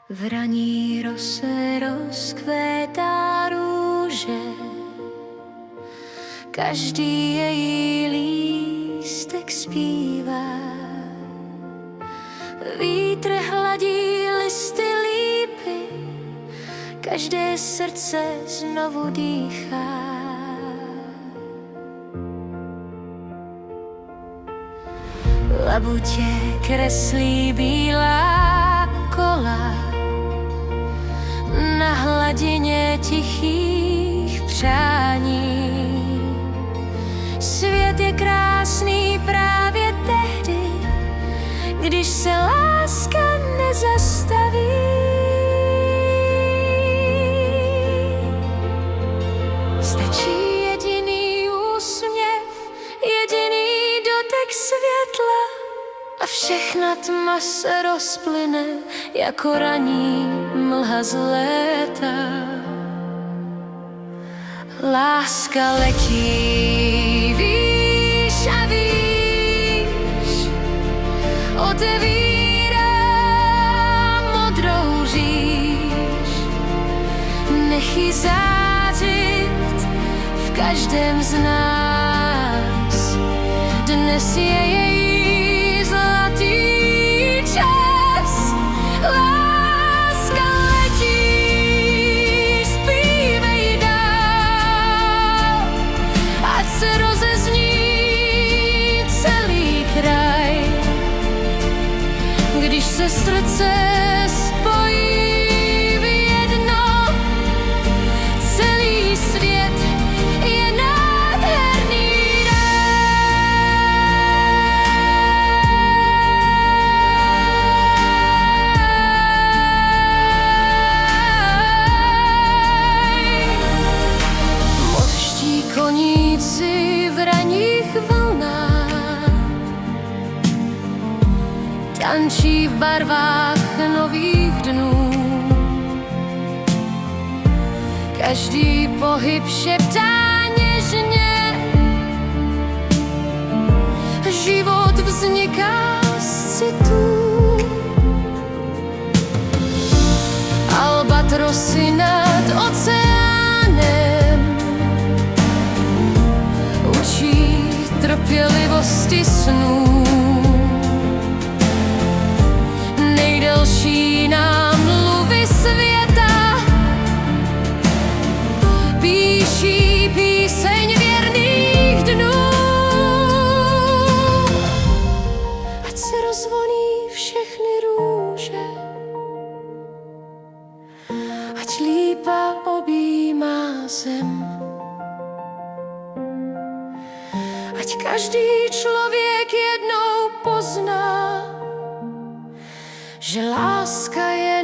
V raní rose rozkvétá růže, každý její lístek zpívá. Vítr hladí listy lípy, každé srdce znovu dýchá. Labutě kreslí bílá kola na hladině tichých přání. Svět je krásný právě tehdy, když se láska nezastaví. Stačí jediný úsměv, jediný dotek světla a všechna tma se rozplyne jako ranní mlha z léta. Láska letí, víš a víš, otevírá modrou říš, nech ji zářit v každém z nás. Dnes je její zlatý čas. Láska letí, zpívej dál, ať se rozezní celý kraj. Když se srdce spojí v jedno, celý svět je nádherný ráj. Mořští koníci v raních vlnách tančí v barvách nových dnů. Každý pohyb šeptá něžně, život vzniká z citů. Albatrosy nad oceánem učí trpělivosti snů. Nejdelší námluvy světa píší píseň věrných dnů. Ať se rozvoní všechny růže, ať lípa objímá zem, ať každý člověk jednou pozná, že láska je